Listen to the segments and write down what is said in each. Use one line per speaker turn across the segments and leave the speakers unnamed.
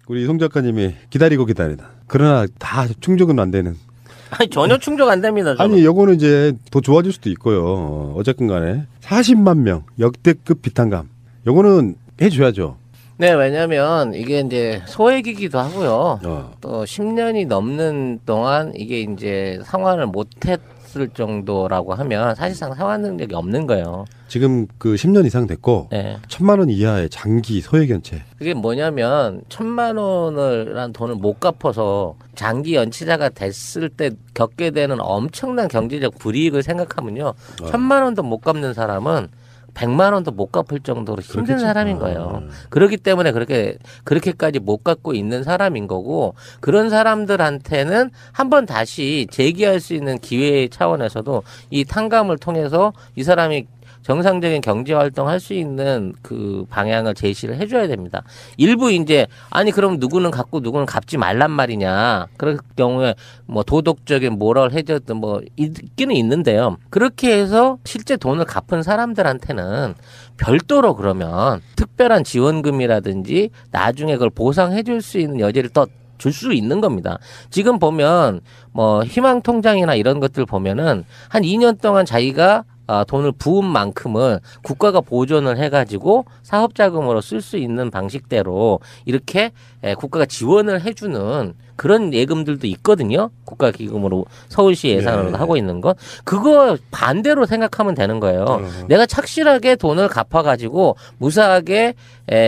우리 송 작가님이 기다리다. 그러나 다 충족은 안 되는.
아니 전혀 충족 안 됩니다. 저는.
아니 요거는 이제 더 좋아질 수도 있고요. 어쨌든 간에 40만 명 역대급 비탄감. 요거는 해줘야죠.
네, 왜냐면 이게 이제 소액이기도 하고요. 또 10년이 넘는 동안 이게 이제 상환을 못했을 정도라고 하면 사실상 상환 능력이 없는 거예요.
지금 그 10년 이상 됐고
네.
1,000만 원 이하의 장기 소액 연체.
그게 뭐냐면 1,000만 원을 돈을 못 갚아서 장기 연체자가 됐을 때 겪게 되는 엄청난 경제적 불이익을 생각하면요. 1,000만 원도 못 갚는 사람은 100만 원도 못 갚을 정도로 힘든
그렇겠죠.
사람인 거예요. 그렇기 때문에 그렇게까지 못 갚고 있는 사람인 거고, 그런 사람들한테는 한번 다시 재기할 수 있는 기회 차원에서도 이 탕감을 통해서 이 사람이 정상적인 경제 활동할 수 있는 그 방향을 제시를 해줘야 됩니다. 일부 이제 아니 그럼 누구는 갚고 누구는 갚지 말란 말이냐. 그럴 경우에 뭐 도덕적인 모럴 해저든 뭐 있기는 있는데요. 그렇게 해서 실제 돈을 갚은 사람들한테는 별도로 그러면 특별한 지원금이라든지 나중에 그걸 보상해줄 수 있는 여지를 더 줄 수 있는 겁니다. 지금 보면 뭐 희망통장이나 이런 것들 보면은 한 2년 동안 자기가 돈을 부은 만큼을 국가가 보존을 해가지고 사업자금으로 쓸 수 있는 방식대로 이렇게 국가가 지원을 해주는 그런 예금들도 있거든요. 국가기금으로 서울시 예산으로
네.
하고 있는 건. 그거 반대로 생각하면 되는 거예요. 내가 착실하게 돈을 갚아가지고 무사하게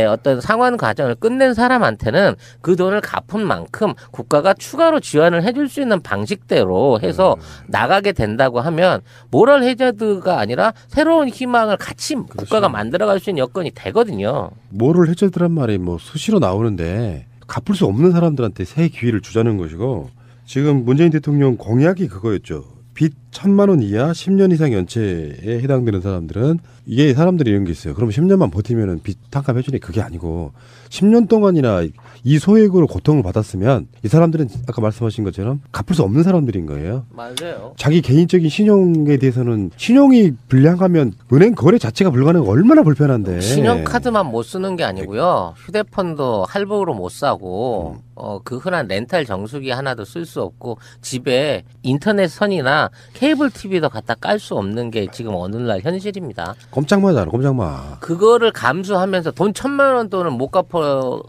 어떤 상환 과정을 끝낸 사람한테는 그 돈을 갚은 만큼 국가가 추가로 지원을 해줄 수 있는 방식대로 해서 나가게 된다고 하면 모럴 해저드가 아니라 새로운 희망을 같이 국가가 만들어갈 수 있는 여건이 되거든요.
모럴 해저드란 말이 뭐 수시로 나오는데 갚을 수 없는 사람들한테 새 기회를 주자는 것이고, 지금 문재인 대통령 공약이 그거였죠. 빚 1,000만 원 이하 10년 이상 연체에 해당되는 사람들은, 이게 사람들이 이런 게 있어요. 그럼 10년만 버티면은 빚 탕감해 주니, 그게 아니고 10년 동안이나 이 소액으로 고통을 받았으면 이 사람들은 아까 말씀하신 것처럼 갚을 수 없는 사람들인 거예요.
맞아요.
자기 개인적인 신용에 대해서는, 신용이 불량하면 은행 거래 자체가 불가능한, 얼마나 불편한데.
신용카드만 못 쓰는 게 아니고요. 휴대폰도 할부로 못 사고 그 흔한 렌탈 정수기 하나도 쓸 수 없고, 집에 인터넷 선이나 케이블 TV도 갖다 깔 수 없는 게 지금 오늘날 현실입니다.
꼼짝마잖아, 꼼짝마.
그거를 감수하면서 돈 1,000만 원 돈을 못 갚아서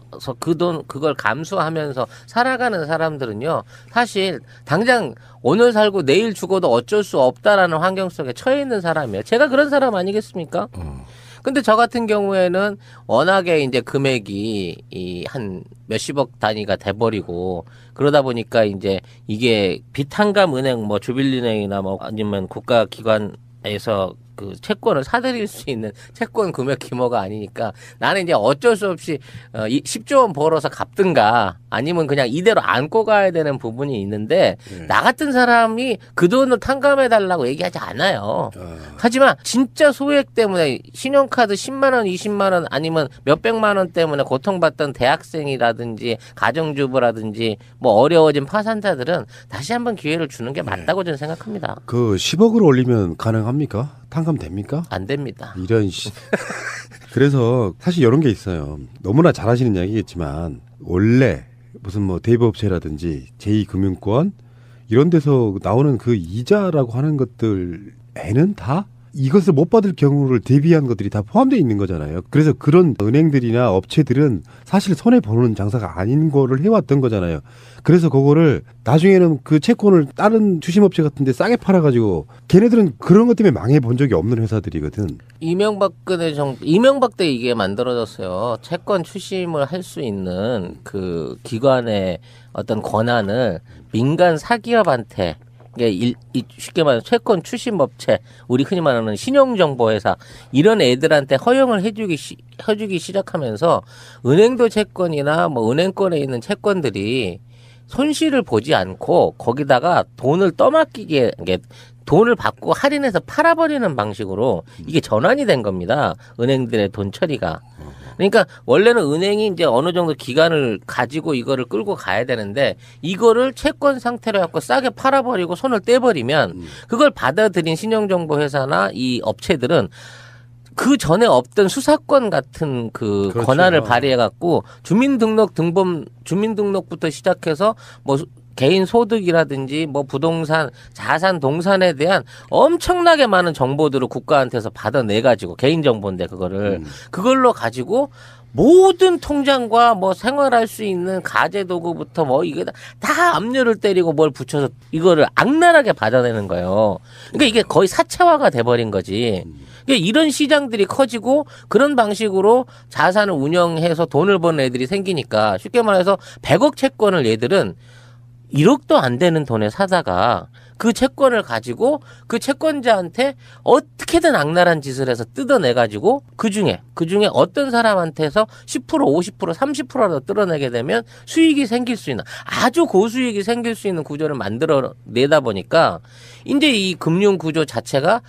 그걸 감수하면서 살아가는 사람들은요, 사실 당장 오늘 살고 내일 죽어도 어쩔 수 없다라는 환경 속에 처해 있는 사람이에요. 제가 그런 사람 아니겠습니까? 근데 저 같은 경우에는 워낙에 이제 금액이 한 몇십억 단위가 돼버리고, 그러다 보니까 이제 이게 비탄감 은행 뭐 주빌리은행이나 뭐 아니면 국가기관에서 그 채권을 사들일 수 있는 채권 금액 규모가 아니니까 나는 이제 어쩔 수 없이 10조 원 벌어서 갚든가 아니면 그냥 이대로 안고 가야 되는 부분이 있는데, 나 같은 사람이 그 돈을 탕감해달라고 얘기하지 않아요. 하지만 진짜 소액 때문에 신용카드 10만 원, 20만 원 아니면 몇백만 원 때문에 고통받던 대학생이라든지 가정주부라든지 뭐 어려워진 파산자들은 다시 한번 기회를 주는 게 맞다고 저는 생각합니다.
그 10억을 올리면 가능합니까? 탕감 됩니까?
안 됩니다.
이런 그래서 사실 이런 게 있어요. 너무나 잘 하시는 이야기겠지만, 원래 무슨 뭐 대부업체라든지 제2금융권 이런 데서 나오는 그 이자라고 하는 것들에는 다 이것을 못 받을 경우를 대비한 것들이 다 포함되어 있는 거잖아요. 그래서 그런 은행들이나 업체들은 사실 손해보는 장사가 아닌 거를 해왔던 거잖아요. 그래서 그거를 나중에는 그 채권을 다른 추심업체 같은 데 싸게 팔아가지고, 걔네들은 그런 것 때문에 망해본 적이 없는 회사들이거든.
이명박 때 이게 만들어졌어요. 채권 추심을 할 수 있는 그 기관의 어떤 권한을 민간 사기업한테, 쉽게 말하면 채권 추심업체, 우리 흔히 말하는 신용정보회사, 이런 애들한테 허용을 해주기 시작하면서 은행도 채권이나 뭐 은행권에 있는 채권들이 손실을 보지 않고 거기다가 돈을 떠맡기게, 돈을 받고 할인해서 팔아버리는 방식으로 이게 전환이 된 겁니다. 은행들의 돈 처리가. 그러니까 원래는 은행이 이제 어느 정도 기간을 가지고 이거를 끌고 가야 되는데, 이거를 채권 상태로 해갖고 싸게 팔아버리고 손을 떼버리면 그걸 받아들인 신용정보회사나 이 업체들은 그 전에 없던 수사권 같은 그
그렇죠.
권한을 발휘해갖고 주민등록부터 시작해서 뭐 개인 소득이라든지 뭐 부동산, 자산, 동산에 대한 엄청나게 많은 정보들을 국가한테서 받아내가지고 개인 정보인데 그걸로 가지고 모든 통장과 뭐 생활할 수 있는 가재 도구부터 뭐 이게 다 압류를 때리고 뭘 붙여서 이거를 악랄하게 받아내는 거예요. 그러니까 이게 거의 사채화가 돼버린 거지. 그러니까 이런 시장들이 커지고 그런 방식으로 자산을 운영해서 돈을 버는 애들이 생기니까 쉽게 말해서 100억 채권을 얘들은 1억도 안 되는 돈에 사다가 그 채권을 가지고 그 채권자한테 어떻게든 악랄한 짓을 해서 뜯어내가지고 그 중에 어떤 사람한테서 10%, 50%, 30%라도 뜯어내게 되면 수익이 생길 수 있는 아주 고수익이 생길 수 있는 구조를 만들어내다 보니까 이제 이 금융 구조 자체가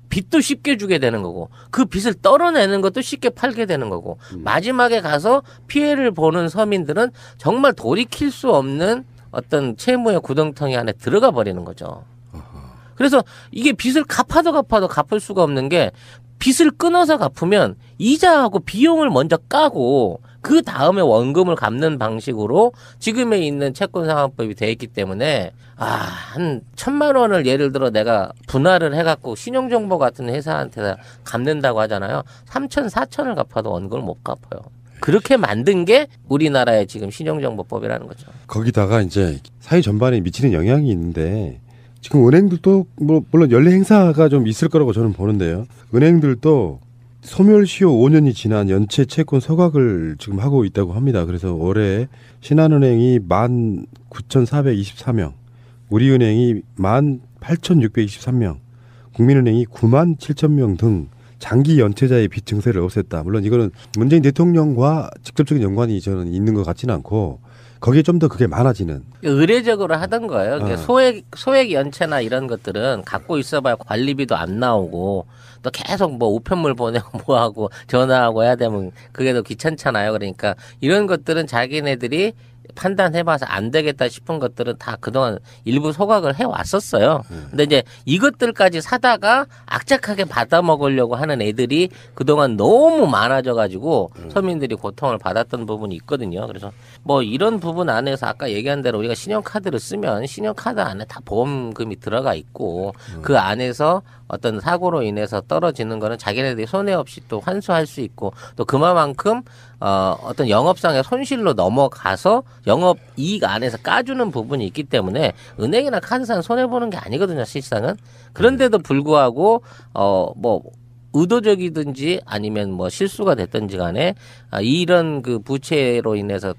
빚도 쉽게 주게 되는 거고 그 빚을 떨어내는 것도 쉽게 팔게 되는 거고 마지막에 가서 피해를 보는 서민들은 정말 돌이킬 수 없는 어떤 채무의 구덩텅이 안에 들어가 버리는 거죠. 그래서 이게 빚을 갚아도 갚을 수가 없는 게 빚을 끊어서 갚으면 이자하고 비용을 먼저 까고 그 다음에 원금을 갚는 방식으로 지금에 있는 채권상환법이 돼 있기 때문에 한 1,000만 원을 예를 들어 내가 분할을 해갖고 신용정보 같은 회사한테 갚는다고 하잖아요. 3,000, 4,000을 갚아도 원금을 못 갚아요. 그렇게 만든 게 우리나라의 지금 신용정보법이라는 거죠.
거기다가 이제 사회 전반에 미치는 영향이 있는데 지금 은행들도 뭐 물론 연례 행사가 좀 있을 거라고 저는 보는데요. 은행들도 소멸시효 5년이 지난 연체 채권 소각을 지금 하고 있다고 합니다. 그래서 올해 신한은행이 19,424명, 우리은행이 18,623명, 국민은행이 97,000명 등 장기 연체자의 빚 증세를 없앴다. 물론 이거는 문재인 대통령과 직접적인 연관이 저는 있는 것 같지는 않고 거기에 좀 더 그게 많아지는.
의례적으로 하던 거예요. 소액 연체나 이런 것들은 갖고 있어봐야 관리비도 안 나오고 또 계속 뭐 우편물 보내고 뭐하고 전화하고 해야 되면 그게 더 귀찮잖아요. 그러니까 이런 것들은 자기네들이 판단해봐서 안 되겠다 싶은 것들은 다 그동안 일부 소각을 해왔었어요. 근데 이제 이것들까지 사다가 악착하게 받아먹으려고 하는 애들이 그동안 너무 많아져가지고 서민들이 고통을 받았던 부분이 있거든요. 그래서 뭐 이런 부분 안에서 아까 얘기한 대로 우리가 신용카드를 쓰면 신용카드 안에 다 보험금이 들어가 있고 그 안에서 어떤 사고로 인해서 떨어지는 거는 자기네들이 손해 없이 또 환수할 수 있고 또 그만큼 어떤 영업상의 손실로 넘어가서 영업 이익 안에서 까주는 부분이 있기 때문에 은행이나 카드사는 손해보는 게 아니거든요, 실상은. 그런데도 불구하고, 뭐, 의도적이든지 아니면 뭐 실수가 됐든지 간에 이런 그 부채로 인해서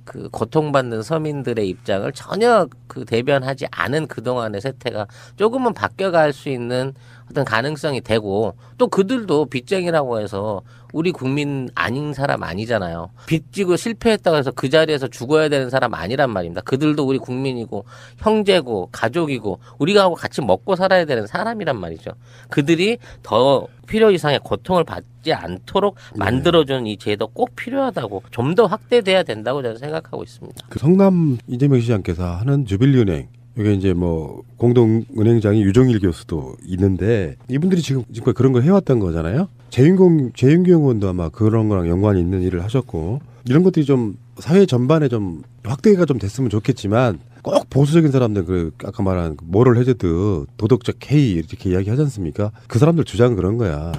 그 고통받는 서민들의 입장을 전혀 그 대변하지 않은 그동안의 세태가 조금은 바뀌어갈 수 있는 어떤 가능성이 되고 또 그들도 빚쟁이라고 해서 우리 국민 아닌 사람 아니잖아요. 빚지고 실패했다고 해서 그 자리에서 죽어야 되는 사람 아니란 말입니다. 그들도 우리 국민이고 형제고 가족이고 우리가 하고 같이 먹고 살아야 되는 사람이란 말이죠. 그들이 더 필요 이상의 고통을 받지 않도록 만들어주는 이 제도 꼭 필요하다고 좀 더 확대돼야 된다고 저는 생각하고 있습니다.
그 성남 이재명 시장께서 하는 주빌리은행 이게 이제 뭐 공동은행장이 유종일 교수도 있는데 이분들이 지금까지 그런 걸 해왔던 거잖아요. 재윤경 의원도 아마 그런 거랑 연관이 있는 일을 하셨고 이런 것들이 좀 사회 전반에 좀 확대가 좀 됐으면 좋겠지만 꼭 보수적인 사람들 그 아까 말한 모럴 해저드 도덕적 해이 이렇게 이야기하지 않습니까? 그 사람들 주장은 그런 거야.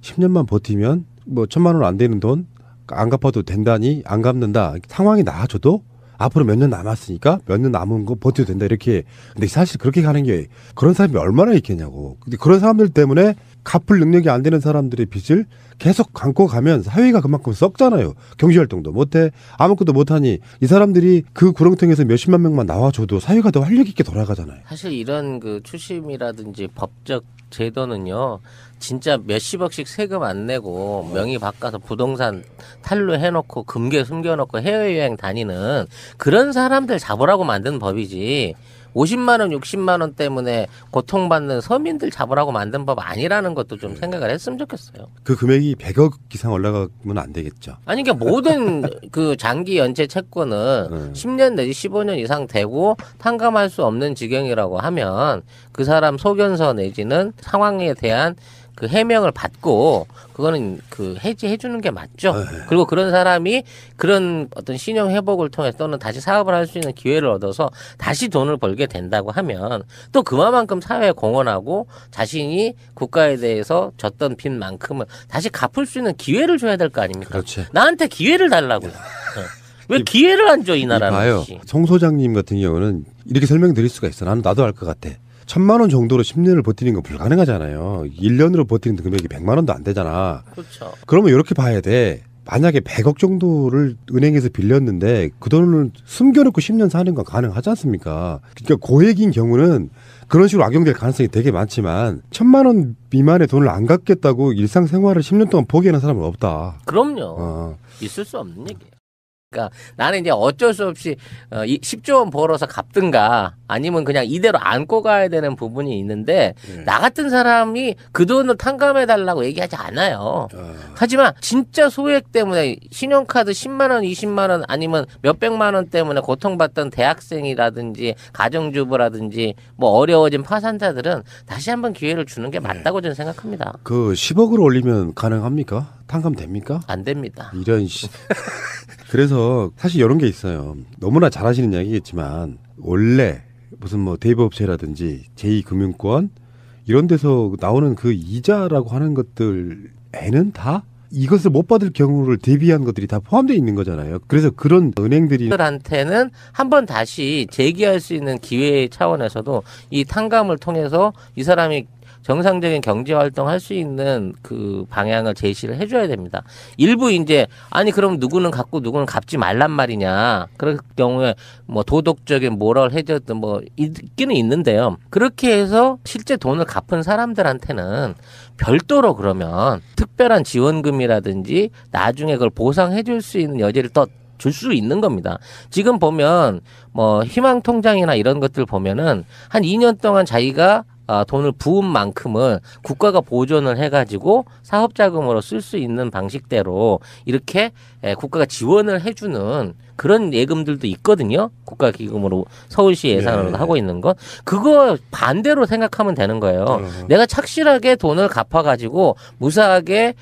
10년만 버티면 뭐 1,000만 원 안 되는 돈 안 갚아도 된다니 안 갚는다. 상황이 나아져도 앞으로 몇 년 남았으니까 몇 년 남은 거 버텨도 된다 이렇게. 근데 사실 그렇게 가는 게 그런 사람이 얼마나 있겠냐고. 근데 그런 사람들 때문에 갚을 능력이 안 되는 사람들의 빚을 계속 감고 가면 사회가 그만큼 썩잖아요. 경제활동도 못해 아무것도 못하니 이 사람들이 그 구렁텅이에서 몇십만 명만 나와줘도 사회가 더 활력 있게 돌아가잖아요.
사실 이런 그 추심이라든지 법적 제도는요. 진짜 몇십억씩 세금 안 내고 명의 바꿔서 부동산 탈루해놓고 금괴 숨겨놓고 해외여행 다니는 그런 사람들 잡으라고 만든 법이지 50만 원, 60만 원 때문에 고통받는 서민들 잡으라고 만든 법 아니라는 것도 좀 생각을 했으면 좋겠어요.
그 금액이 100억 이상 올라가면 안 되겠죠.
아니 그러니까 모든 그 장기 연체 채권은 10년 내지 15년 이상 되고 탕감할 수 없는 지경이라고 하면 그 사람 소견서 내지는 상황에 대한 그 해명을 받고 그거는 그 해지해 주는 게 맞죠. 그리고 그런 사람이 그런 어떤 신용 회복을 통해 또는 다시 사업을 할 수 있는 기회를 얻어서 다시 돈을 벌게 된다고 하면 또 그만큼 사회에 공헌하고 자신이 국가에 대해서 졌던 빚만큼은 다시 갚을 수 있는 기회를 줘야 될 거 아닙니까?
그렇지.
나한테 기회를 달라고요. 왜 기회를 안 줘 이 나라는?
봐요. 송 소장님 같은 경우는 이렇게 설명드릴 수가 있어. 나도 알 것 같아. 1,000만 원 정도로 10년을 버티는 건 불가능하잖아요. 1년으로 버티는 금액이 100만 원도 안 되잖아.
그렇죠.
그러면 이렇게 봐야 돼. 만약에 100억 정도를 은행에서 빌렸는데 그 돈을 숨겨놓고 10년 사는 건 가능하지 않습니까? 그러니까 고액인 경우는 그런 식으로 악용될 가능성이 되게 많지만 1,000만 원 미만의 돈을 안 갚겠다고 일상생활을 10년 동안 포기하는 사람은 없다.
그럼요. 있을 수 없는 얘기예요. 그러니까 나는 이제 어쩔 수 없이 10조 원 벌어서 갚든가 아니면 그냥 이대로 안고 가야 되는 부분이 있는데 나 같은 사람이 그 돈을 탕감해달라고 얘기하지 않아요. 하지만 진짜 소액 때문에 신용카드 10만 원, 20만 원 아니면 몇백만 원 때문에 고통받던 대학생이라든지 가정주부라든지 뭐 어려워진 파산자들은 다시 한번 기회를 주는 게 맞다고 저는 생각합니다.
그 10억을 올리면 가능합니까? 탕감됩니까?
안 됩니다.
이런 그래서 사실 이런 게 있어요. 너무나 잘 아시는 이야기겠지만 원래 무슨 뭐 대부업체라든지 제2금융권 이런 데서 나오는 그 이자라고 하는 것들에는 다 이것을 못 받을 경우를 대비한 것들이 다 포함되어 있는 거잖아요. 그래서 그런 은행들이
한테는 한번 다시 재기할 수 있는 기회 차원에서도 이 탕감을 통해서 이 사람이 정상적인 경제 활동할 수 있는 그 방향을 제시를 해줘야 됩니다. 일부 이제 아니 그럼 누구는 갚고 누구는 갚지 말란 말이냐. 그럴 경우에 뭐 도덕적인 모럴 해저든 뭐 있기는 있는데요. 그렇게 해서 실제 돈을 갚은 사람들한테는 별도로 그러면 특별한 지원금이라든지 나중에 그걸 보상해줄 수 있는 여지를 더 줄 수 있는 겁니다. 지금 보면 뭐 희망통장이나 이런 것들 보면은 한 2년 동안 자기가 돈을 부은 만큼은 국가가 보존을 해가지고 사업자금으로 쓸 수 있는 방식대로 이렇게 국가가 지원을 해주는 그런 예금들도 있거든요. 국가기금으로 서울시 예산으로 하고 있는 건. 그거 반대로 생각하면 되는 거예요. 내가 착실하게 돈을 갚아가지고 무사하게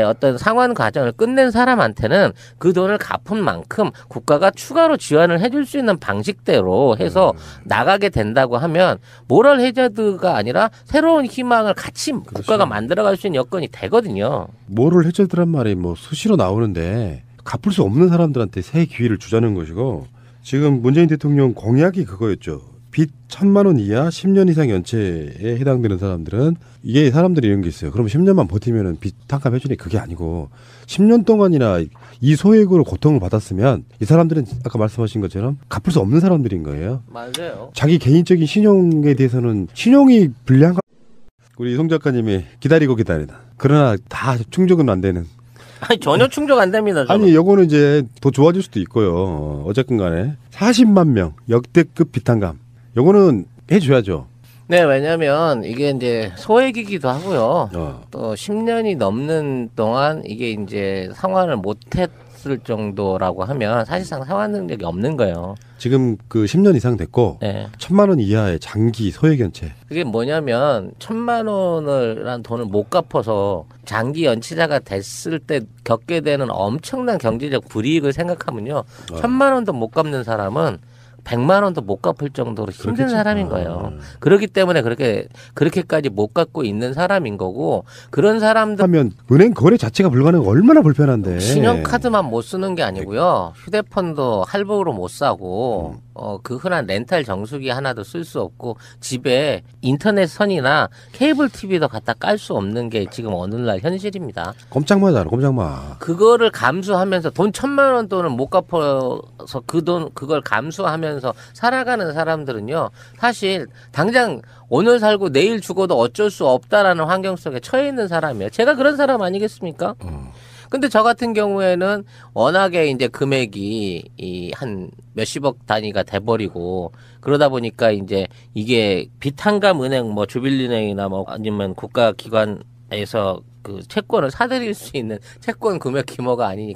어떤 상환 과정을 끝낸 사람한테는 그 돈을 갚은 만큼 국가가 추가로 지원을 해줄 수 있는 방식대로 해서 나가게 된다고 하면 모럴 해저드가 아니라 새로운 희망을 같이 국가가 만들어갈 수 있는 여건이 되거든요.
모럴 해저드란 말이 뭐 수시로 나오는데 갚을 수 없는 사람들한테 새 기회를 주자는 것이고 지금 문재인 대통령 공약이 그거였죠. 빚 1,000만 원 이하 10년 이상 연체에 해당되는 사람들은 이게 사람들이 이런 게 있어요. 그럼 10년만 버티면은 빚 탕감해 주니 그게 아니고 10년 동안이나 이 소액으로 고통을 받았으면 이 사람들은 아까 말씀하신 것처럼 갚을 수 없는 사람들인 거예요.
맞아요.
자기 개인적인 신용에 대해서는 신용이 불량한 우리 송 작가님이 기다리다 그러나 다 충족은 안 되는
아니 전혀 충족 안 됩니다. 저는.
아니 요거는 이제 더 좋아질 수도 있고요. 어쨌든 간에 40만 명 역대급 비탄감 요거는 해줘야죠.
네, 왜냐하면 이게 이제 소액이기도 하고요. 또 10년이 넘는 동안 이게 이제 상환을 못했을 정도라고 하면 사실상 상환 능력이 없는 거예요.
지금 그 10년 이상 됐고
네.
1,000만 원 이하의 장기 소액 연체.
그게 뭐냐면 1,000만 원을 돈을 못 갚아서 장기 연체자가 됐을 때 겪게 되는 엄청난 경제적 불이익을 생각하면요. 1,000만 원도 못 갚는 사람은 100만 원도 못 갚을 정도로 힘든
그렇겠지.
사람인 거예요. 그렇기 때문에 그렇게까지 못 갚고 있는 사람인 거고 그런 사람들
하면 은행 거래 자체가 불가능한 얼마나 불편한데.
신용카드만 못 쓰는 게 아니고요. 휴대폰도 할부로 못 사고 그 흔한 렌탈 정수기 하나도 쓸 수 없고 집에 인터넷 선이나 케이블 TV도 갖다 깔 수 없는 게 지금 오늘날 현실입니다.
꼼짝마잖아, 꼼짝마.
그거를 감수하면서 돈 1,000만 원 돈을 못 갚아서 그걸 감수하면서 살아가는 사람들은요. 사실 당장 오늘 살고 내일 죽어도 어쩔 수 없다라는 환경 속에 처해 있는 사람이에요. 제가 그런 사람 아니겠습니까? 근데 저 같은 경우에는 워낙에 이제 금액이 한 몇십억 단위가 돼버리고 그러다 보니까 이제 이게 비탄감 은행 뭐 주빌리은행이나 뭐 아니면 국가기관에서 그 채권을 사들일 수 있는 채권 금액 규모가 아니니까